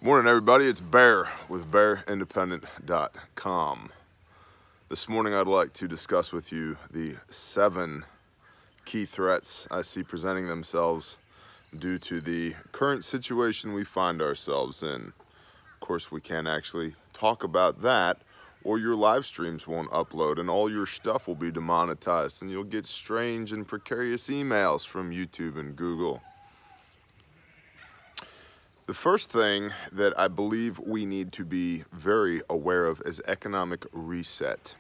Morning, everybody. It's Bear with BearIndependent.com. This morning, I'd like to discuss with you the 7 key threats I see presenting themselves due to the current situation we find ourselves in. Of course, we can't actually talk about that, or your live streams won't upload, and all your stuff will be demonetized, and you'll get strange and precarious emails from YouTube and Google. The first thing that I believe we need to be very aware of is economic reset.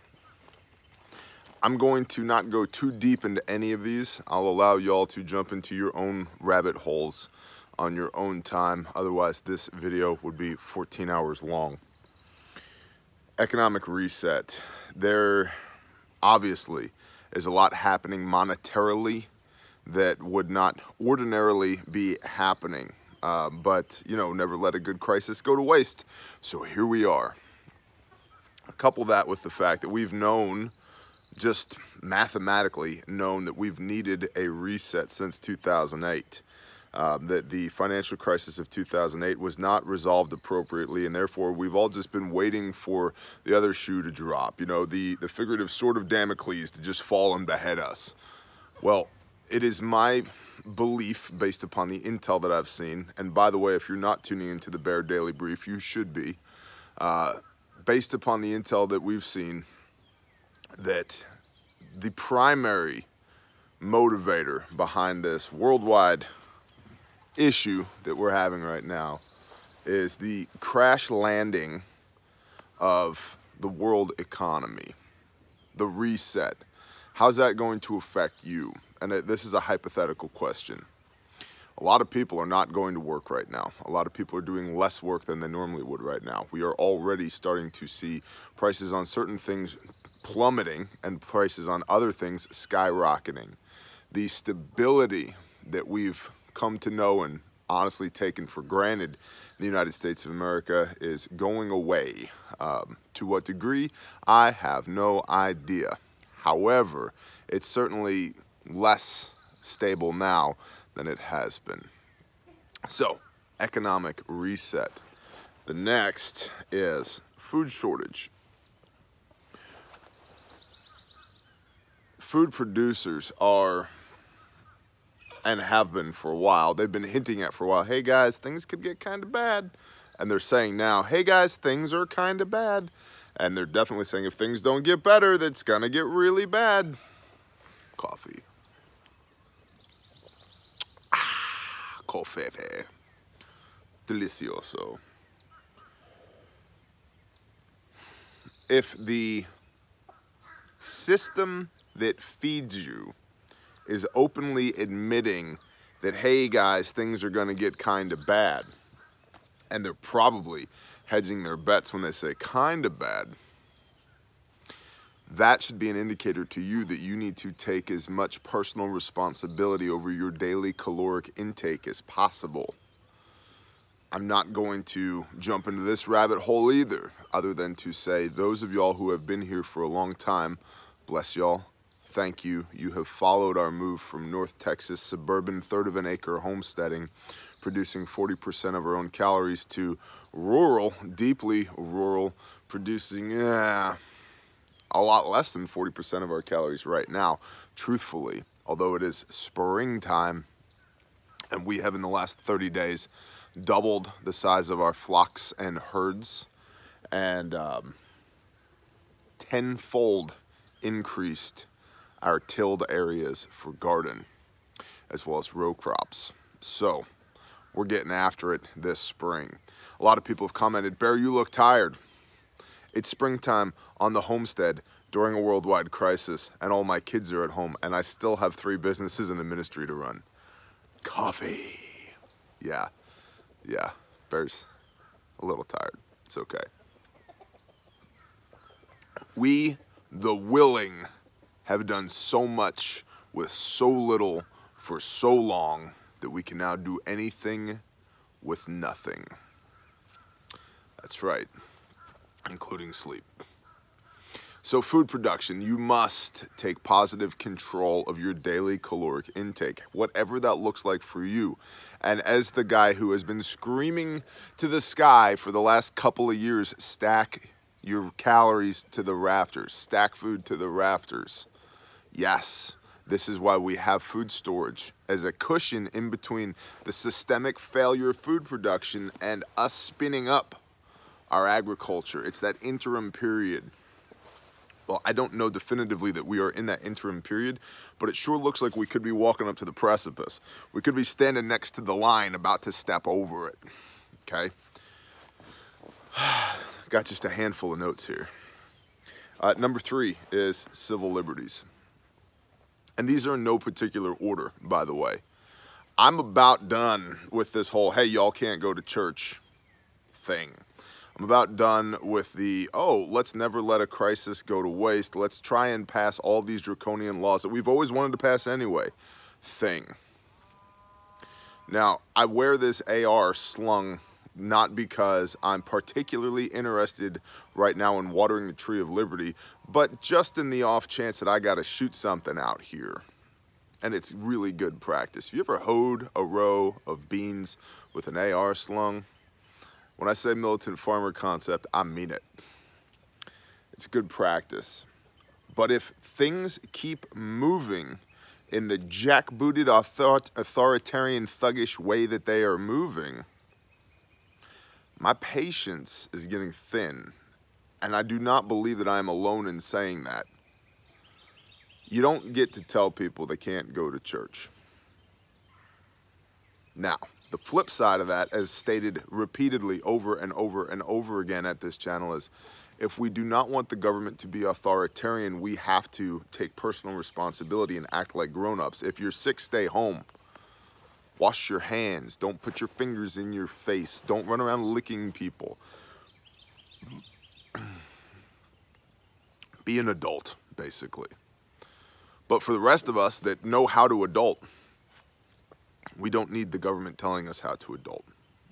I'm going to not go too deep into any of these. I'll allow y'all to jump into your own rabbit holes on your own time. Otherwise, this video would be 14 hours long. Economic reset. There obviously is a lot happening monetarily that would not ordinarily be happening. But, you know, never let a good crisis go to waste. So here we are. Couple that with the fact that we've known, just mathematically known, that we've needed a reset since 2008. That the financial crisis of 2008 was not resolved appropriately, and therefore we've all just been waiting for the other shoe to drop. You know, the figurative sword of Damocles to just fall and behead us. Well, it is my belief, based upon the intel that I've seen, and by the way, if you're not tuning into the Bear Daily Brief, you should be, based upon the intel that we've seen, that the primary motivator behind this worldwide issue that we're having right now is the crash landing of the world economy, the reset. How's that going to affect you? And this is a hypothetical question. A lot of people are not going to work right now. A lot of people are doing less work than they normally would right now. We are already starting to see prices on certain things plummeting and prices on other things skyrocketing. The stability that we've come to know and honestly taken for granted in the United States of America is going away. To what degree, I have no idea. However, it's certainly less stable now than it has been. So, economic reset. The next is food shortage. Food producers are, and have been for a while, they've been hinting at for a while, hey guys, things could get kind of bad. And they're saying now, hey guys, things are kind of bad. And they're definitely saying if things don't get better, that's gonna get really bad. Coffee. Coffee. Delicioso. If the system that feeds you is openly admitting that, hey guys, things are going to get kind of bad, and they're probably hedging their bets when they say kind of bad, that should be an indicator to you that you need to take as much personal responsibility over your daily caloric intake as possible. I'm not going to jump into this rabbit hole either, other than to say those of y'all who have been here for a long time, bless y'all, thank you. You have followed our move from North Texas suburban third of an acre homesteading, producing 40% of our own calories, to rural, deeply rural, producing a lot less than 40% of our calories right now, truthfully, although it is springtime, and we have in the last 30 days doubled the size of our flocks and herds, and tenfold increased our tilled areas for garden, as well as row crops. So, we're getting after it this spring. A lot of people have commented, Bear, you look tired. It's springtime on the homestead during a worldwide crisis, and all my kids are at home, and I still have 3 businesses and a ministry to run. Coffee. Yeah, Bear's a little tired. It's okay. We, the willing, have done so much with so little for so long that we can now do anything with nothing. That's right. Including sleep. So food production, you must take positive control of your daily caloric intake, whatever that looks like for you. And as the guy who has been screaming to the sky for the last couple of years, stack your calories to the rafters, stack food to the rafters. Yes, this is why we have food storage as a cushion in between the systemic failure of food production and us spinning up our agriculture. It's that interim period. Well, I don't know definitively that we are in that interim period, but it sure looks like we could be walking up to the precipice. We could be standing next to the line about to step over it, okay? Got just a handful of notes here. Number 3 is civil liberties. And these are in no particular order, by the way. I'm about done with this whole, hey, y'all can't go to church thing. I'm about done with the, oh, let's never let a crisis go to waste. Let's try and pass all these draconian laws that we've always wanted to pass anyway thing. Now, I wear this AR slung not because I'm particularly interested right now in watering the tree of liberty, but just in the off chance that I got to shoot something out here. And it's really good practice. Have you ever hoed a row of beans with an AR slung? When I say militant farmer concept, I mean it. It's good practice. But if things keep moving in the jackbooted authoritarian thuggish way that they are moving, my patience is getting thin. And I do not believe that I am alone in saying that. You don't get to tell people they can't go to church. Now, the flip side of that, as stated repeatedly over and over and over again at this channel, is if we do not want the government to be authoritarian, we have to take personal responsibility and act like grown-ups. If you're sick, stay home. Wash your hands. Don't put your fingers in your face. Don't run around licking people. Be an adult, basically. But for the rest of us that know how to adult, we don't need the government telling us how to adult.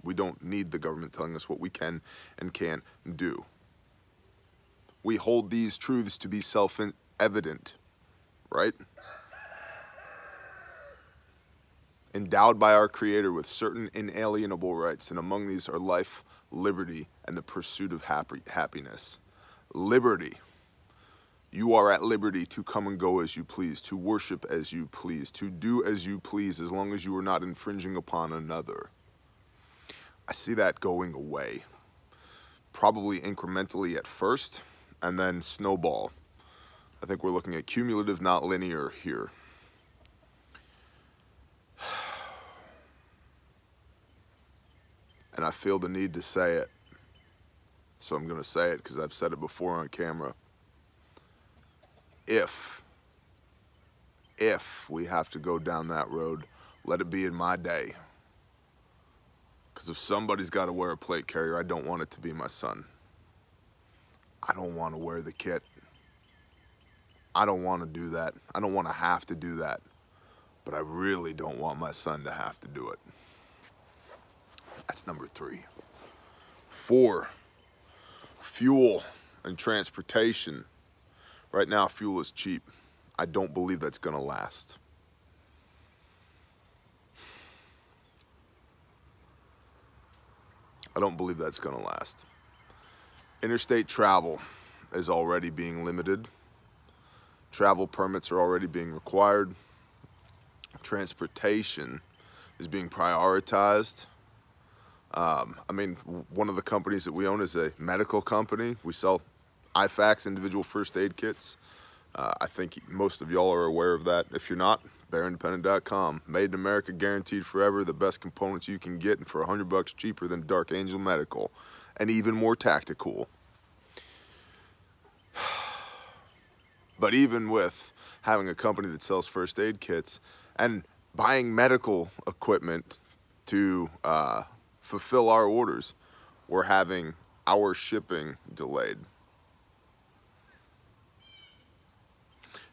We don't need the government telling us what we can and can't do. We hold these truths to be self-evident, right? Endowed by our Creator with certain inalienable rights, and among these are life, liberty, and the pursuit of happiness. Liberty. You are at liberty to come and go as you please, to worship as you please, to do as you please, as long as you are not infringing upon another. I see that going away, probably incrementally at first, and then snowball. I think we're looking at cumulative, not linear here. And I feel the need to say it, so I'm going to say it because I've said it before on camera. If we have to go down that road, let it be in my day. Because if somebody's got to wear a plate carrier, I don't want it to be my son. I don't want to wear the kit. I don't want to do that. I don't want to have to do that. But I really don't want my son to have to do it. That's number 3. 4, fuel and transportation. Right now, fuel is cheap. I don't believe that's going to last. I don't believe that's going to last. Interstate travel is already being limited. Travel permits are already being required. Transportation is being prioritized. I mean, one of the companies that we own is a medical company. We sell IFAKs, individual first aid kits. I think most of y'all are aware of that. If you're not, bearindependent.com. Made in America, guaranteed forever. The best components you can get, and for $100 cheaper than Dark Angel Medical, and even more tactical. But even with having a company that sells first aid kits and buying medical equipment to fulfill our orders, we're having our shipping delayed.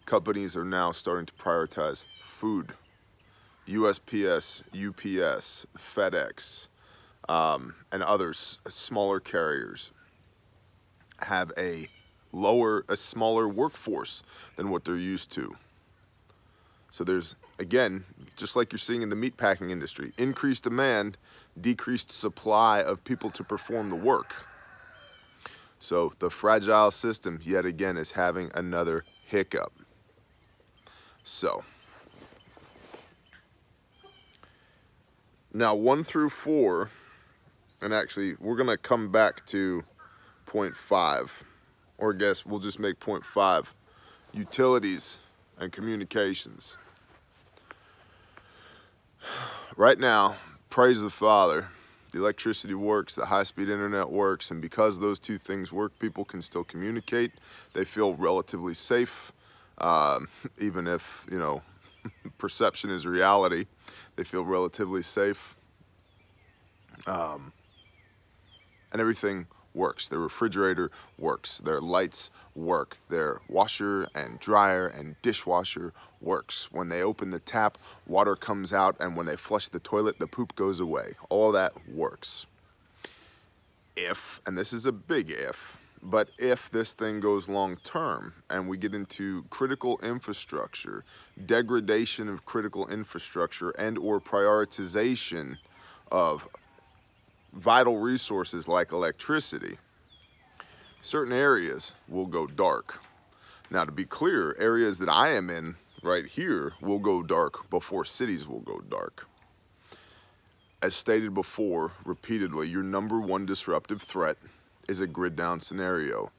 Companies are now starting to prioritize food. USPS, UPS, FedEx, and others, smaller carriers, have a a smaller workforce than what they're used to. So there's, again, just like you're seeing in the meatpacking industry, increased demand, decreased supply of people to perform the work. So the fragile system, yet again, is having another hiccup. So, now 1 through 4, and actually we're going to come back to point 5, or I guess we'll just make point 5, utilities and communications. Right now, praise the Father, the electricity works, the high-speed internet works, and because those two things work, people can still communicate. They feel relatively safe, even if, you know, perception is reality. They feel relatively safe, and everything works. Their refrigerator works, their lights work, their washer and dryer and dishwasher works. When they open the tap, water comes out, and when they flush the toilet, the poop goes away. All that works. If, and this is a big if, but if this thing goes long term and we get into critical infrastructure, degradation of critical infrastructure, and or prioritization of vital resources like electricity, certain areas will go dark. Now, to be clear, areas that I am in right here will go dark before cities will go dark. As stated before, repeatedly, your #1 disruptive threat is a grid down scenario.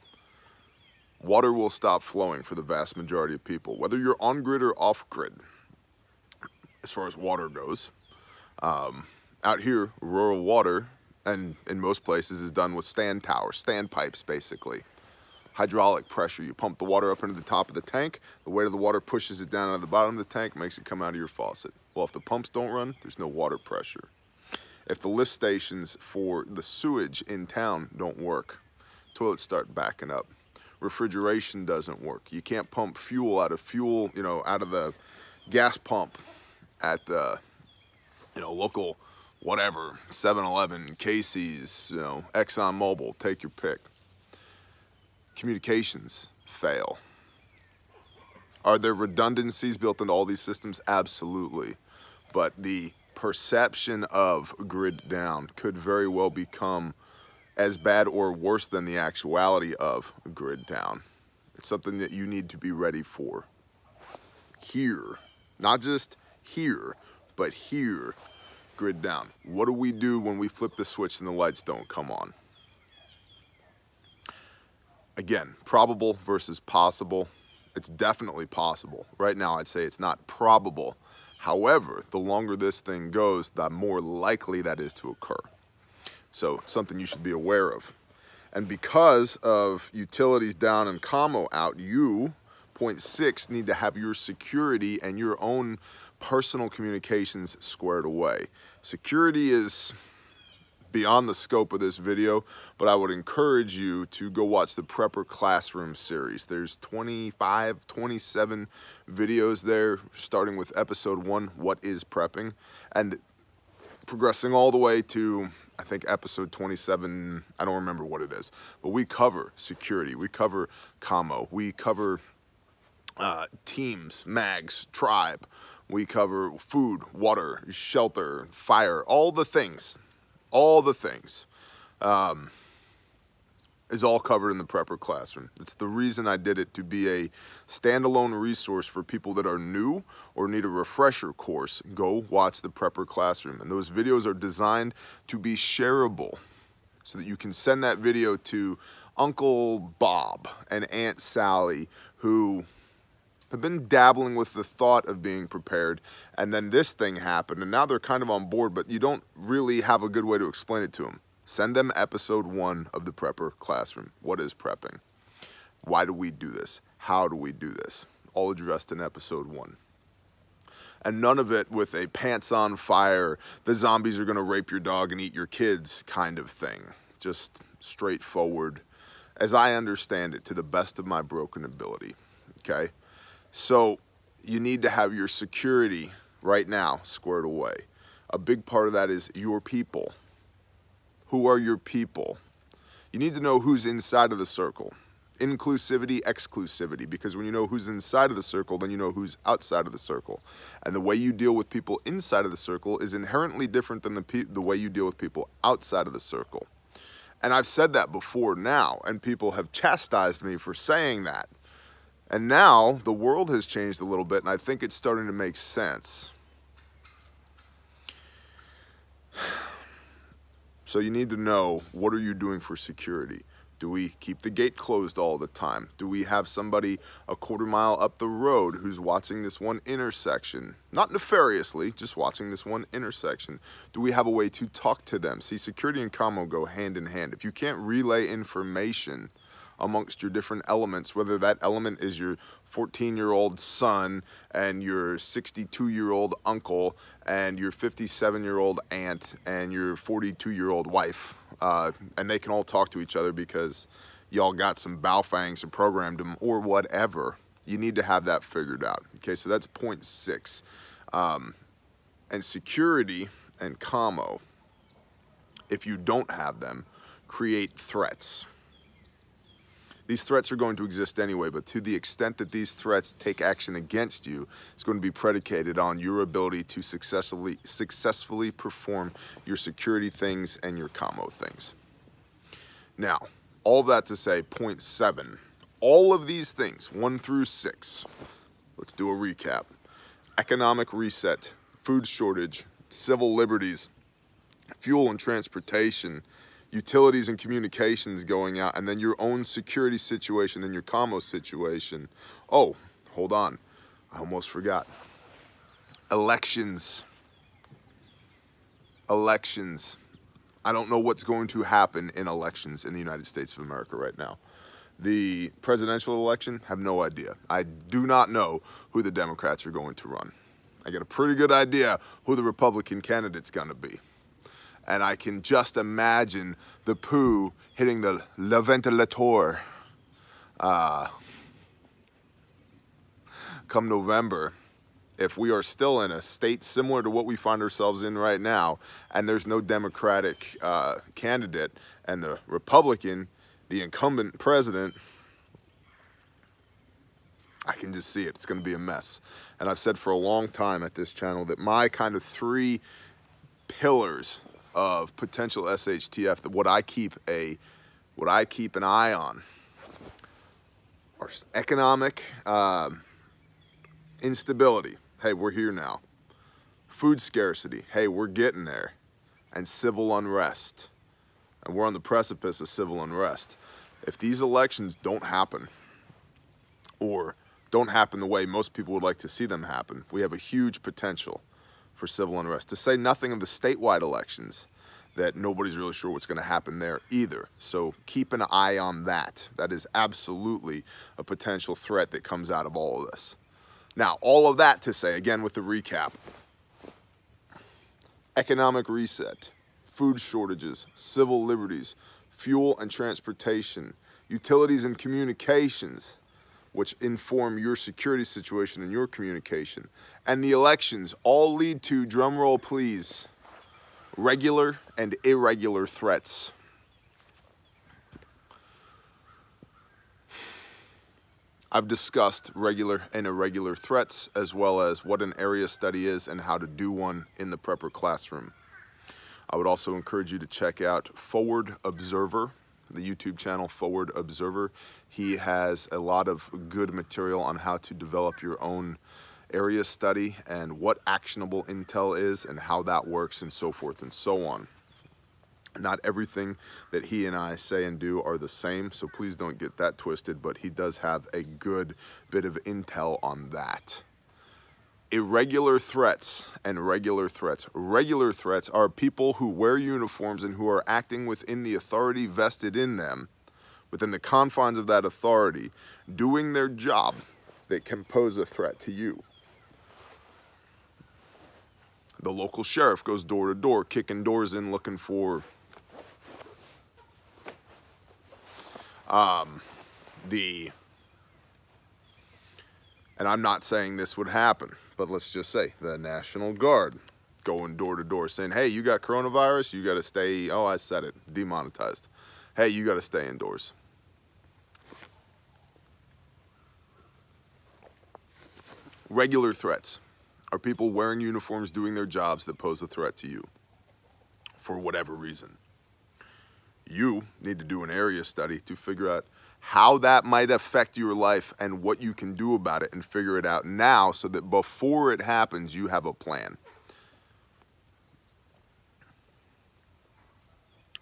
Water will stop flowing for the vast majority of people, whether you're on grid or off grid, as far as water goes. Out here, rural water, and in most places, is done with stand towers, stand pipes, basically. Hydraulic pressure. You pump the water up into the top of the tank. The weight of the water pushes it down out of the bottom of the tank, makes it come out of your faucet. Well, if the pumps don't run, there's no water pressure. If the lift stations for the sewage in town don't work, toilets start backing up. Refrigeration doesn't work. You can't pump fuel out of out of the gas pump at the, local whatever, 7-Eleven, Casey's, Exxon Mobil, take your pick. Communications fail. Are there redundancies built into all these systems? Absolutely. But the perception of grid down could very well become as bad or worse than the actuality of grid down. It's something that you need to be ready for. Here, not just here, but here, grid down. What do we do when we flip the switch and the lights don't come on? Again, probable versus possible. It's definitely possible. Right now, I'd say it's not probable. However, the longer this thing goes, the more likely that is to occur. So, something you should be aware of. And because of utilities down and commo out, you, point 6, need to have your security and your own personal communications squared away. Security is beyond the scope of this video, but I would encourage you to go watch the Prepper Classroom series. There's 25, 27 videos there, starting with episode 1, What is Prepping, and progressing all the way to, I think, episode 27, I don't remember what it is, but we cover security, we cover commo, we cover teams, mags, tribe, we cover food, water, shelter, fire, all the things is all covered in the Prepper Classroom. It's the reason I did it, to be a standalone resource for people that are new or need a refresher course. Go watch the Prepper Classroom. And those videos are designed to be shareable so that you can send that video to Uncle Bob and Aunt Sally, who have been dabbling with the thought of being prepared, and then this thing happened, and now they're kind of on board, but you don't really have a good way to explain it to them. Send them episode 1 of the Prepper Classroom. What is prepping? Why do we do this? How do we do this? All addressed in episode 1. And none of it with a pants on fire, the zombies are gonna rape your dog and eat your kids kind of thing. Just straightforward, as I understand it, to the best of my broken ability, okay? So you need to have your security right now squared away. A big part of that is your people. Who are your people? You need to know who's inside of the circle. inclusivity, exclusivity, because when you know who's inside of the circle, then you know who's outside of the circle. And the way you deal with people inside of the circle is inherently different than the way you deal with people outside of the circle. And I've said that before now, and people have chastised me for saying that. And now the world has changed a little bit, and I think it's starting to make sense. So you need to know, what are you doing for security? Do we keep the gate closed all the time? Do we have somebody a quarter mile up the road who's watching this one intersection? Not nefariously, just watching this one intersection. Do we have a way to talk to them? See, security and commo go hand in hand. If you can't relay information amongst your different elements, whether that element is your 14-year-old son and your 62-year-old uncle and your 57-year-old aunt and your 42-year-old wife, and they can all talk to each other because y'all got some bow fangs and programmed them or whatever, you need to have that figured out. Okay, so that's point 6. And security and commo, if you don't have them, create threats. These threats are going to exist anyway, but to the extent that these threats take action against you, it's going to be predicated on your ability to successfully perform your security things and your commo things. Now, all that to say, point 7, all of these things, 1 through 6, let's do a recap. Economic reset, food shortage, civil liberties, fuel and transportation, utilities and communications going out, and then your own security situation and your commo situation. Oh, hold on, I almost forgot. Elections. Elections. I don't know what's going to happen in elections in the United States of America right now. The presidential election, have no idea. I do not know who the Democrats are going to run. I get a pretty good idea who the Republican candidate's gonna be. And I can just imagine the poo hitting the le ventilator come November, if we are still in a state similar to what we find ourselves in right now, and there's no Democratic candidate, and the Republican, the incumbent president, I can just see it. It's going to be a mess. And I've said for a long time at this channel that my kind of 3 pillars of potential SHTF, that what I keep an eye on, are economic instability. Hey, we're here now. Food scarcity. Hey, we're getting there. And civil unrest. And we're on the precipice of civil unrest. If these elections don't happen, or don't happen the way most people would like to see them happen, we have a huge potential for civil unrest. To say nothing of the statewide elections, that nobody's really sure what's going to happen there either. So keep an eye on that. That is absolutely a potential threat that comes out of all of this. Now, all of that to say, again with the recap, economic reset, food shortages, civil liberties, fuel and transportation, utilities and communications, which inform your security situation and your communication, and the elections all lead to, drumroll please, regular and irregular threats. I've discussed regular and irregular threats, as well as what an area study is and how to do one in the prepper classroom. I would also encourage you to check out Forward Observer, the YouTube channel Forward Observer. He has a lot of good material on how to develop your own area study and what actionable intel is and how that works and so forth and so on. Not everything that he and I say and do are the same, so please don't get that twisted, but he does have a good bit of intel on that. Irregular threats and regular threats. Regular threats are people who wear uniforms and who are acting within the authority vested in them, within the confines of that authority, doing their job that can pose a threat to you. The local sheriff goes door to door, kicking doors in, looking for and I'm not saying this would happen, but let's just say the National Guard going door to door saying, hey, you got coronavirus, you got to stay, oh, I said it, demonetized. Hey, you got to stay indoors. Regular threats are people wearing uniforms doing their jobs that pose a threat to you for whatever reason. You need to do an area study to figure out how that might affect your life and what you can do about it, and figure it out now so that before it happens, you have a plan.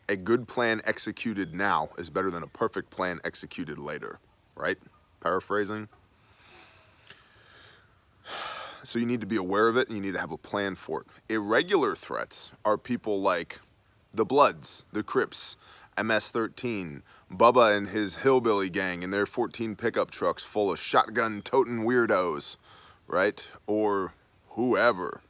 A good plan executed now is better than a perfect plan executed later, right? Paraphrasing. So you need to be aware of it, and you need to have a plan for it. Irregular threats are people like the Bloods, the Crips, MS-13, Bubba and his hillbilly gang and their 14 pickup trucks full of shotgun-toting weirdos, right? Or whoever.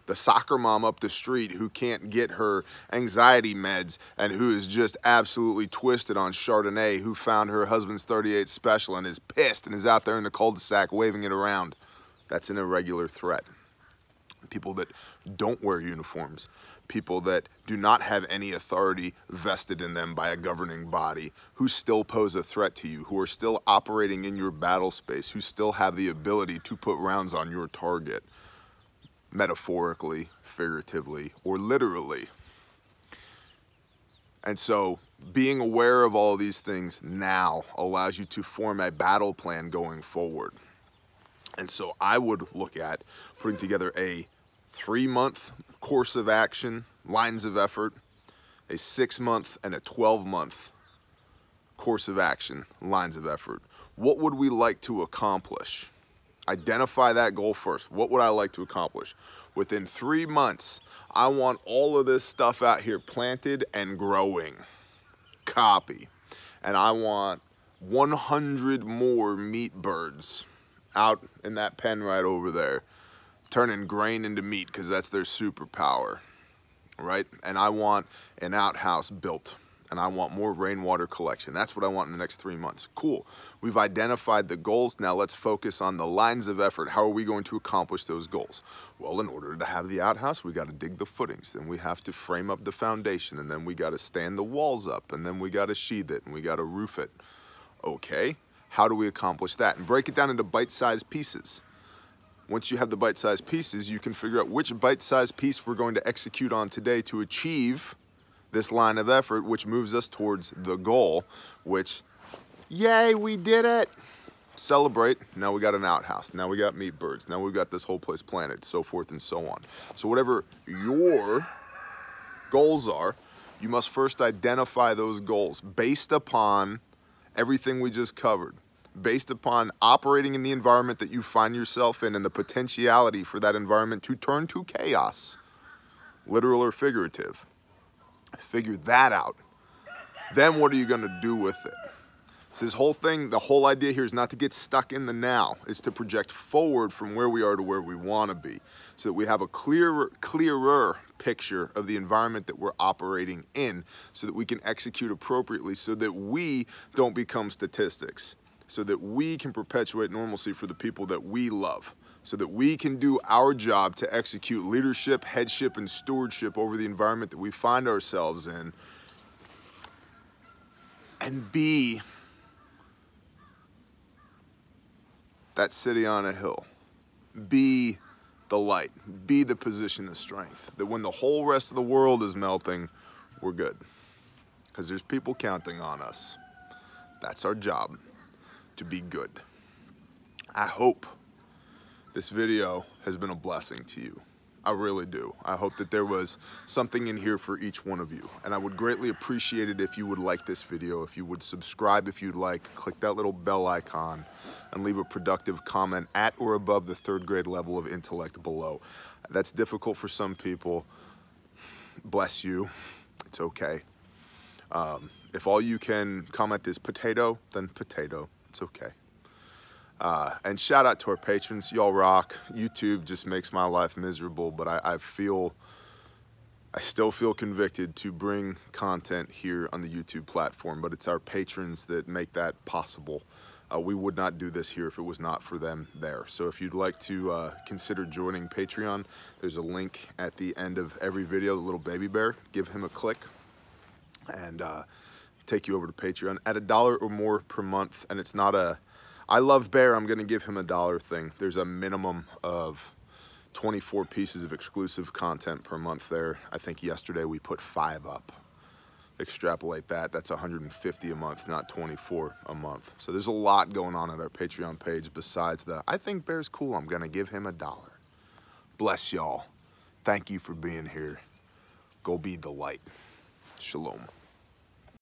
The soccer mom up the street who can't get her anxiety meds and who is just absolutely twisted on Chardonnay, who found her husband's 38 special and is pissed and is out there in the cul-de-sac waving it around. That's an irregular threat. People that don't wear uniforms, people that do not have any authority vested in them by a governing body, who still pose a threat to you, who are still operating in your battle space, who still have the ability to put rounds on your target, metaphorically, figuratively, or literally. And so being aware of all of these things now allows you to form a battle plan going forward. And so I would look at putting together a 3-month course of action, lines of effort, a 6-month and a 12-month course of action, lines of effort. What would we like to accomplish? Identify that goal first. What would I like to accomplish? Within 3 months, I want all of this stuff out here planted and growing. Copy. And I want 100 more meat birds out in that pen right over there, turning grain into meat because that's their superpower, right? And I want an outhouse built, and I want more rainwater collection. That's what I want in the next 3 months. Cool. We've identified the goals. Now let's focus on the lines of effort. How are we going to accomplish those goals? Well, in order to have the outhouse, we got to dig the footings, then we have to frame up the foundation, and then we got to stand the walls up, and then we got to sheathe it, and we got to roof it. Okay, how do we accomplish that? And break it down into bite-sized pieces. Once you have the bite-sized pieces, you can figure out which bite-sized piece we're going to execute on today to achieve this line of effort, which moves us towards the goal, which, yay, we did it. Celebrate. Now we got an outhouse. Now we got meat birds. Now we've got this whole place planted, so forth and so on. So whatever your goals are, you must first identify those goals based upon everything we just covered, based upon operating in the environment that you find yourself in and the potentiality for that environment to turn to chaos, literal or figurative. Figure that out. Then what are you going to do with it? So this whole thing, the whole idea here is not to get stuck in the now. It's to project forward from where we are to where we want to be, so that we have a clearer picture of the environment that we're operating in, so that we can execute appropriately, so that we don't become statistics, so that we can perpetuate normalcy for the people that we love, so that we can do our job to execute leadership, headship, and stewardship over the environment that we find ourselves in, and be that city on a hill. Be the light. Be the position of strength. That when the whole rest of the world is melting, we're good. Because there's people counting on us. That's our job, to be good. I hope this video has been a blessing to you. I really do. I hope that there was something in here for each one of you. And I would greatly appreciate it if you would like this video, if you would subscribe if you'd like, click that little bell icon, and leave a productive comment at or above the 3rd grade level of intellect below. That's difficult for some people. Bless you. It's okay. If all you can comment is potato, then potato. It's okay. And shout out to our patrons. Y'all rock. YouTube just makes my life miserable, but I still feel convicted to bring content here on the YouTube platform, but it's our patrons that make that possible. We would not do this here if it was not for them there. So if you'd like to consider joining Patreon, there's a link at the end of every video, the little baby bear. Give him a click and take you over to Patreon at $1 or more per month. And it's not a, I love Bear, I'm gonna give him $1 thing. There's a minimum of 24 pieces of exclusive content per month there. I think yesterday we put 5 up. Extrapolate that, that's 150 a month, not 24 a month. So there's a lot going on at our Patreon page besides the, I think Bear's cool, I'm gonna give him $1. Bless y'all. Thank you for being here. Go be the light. Shalom.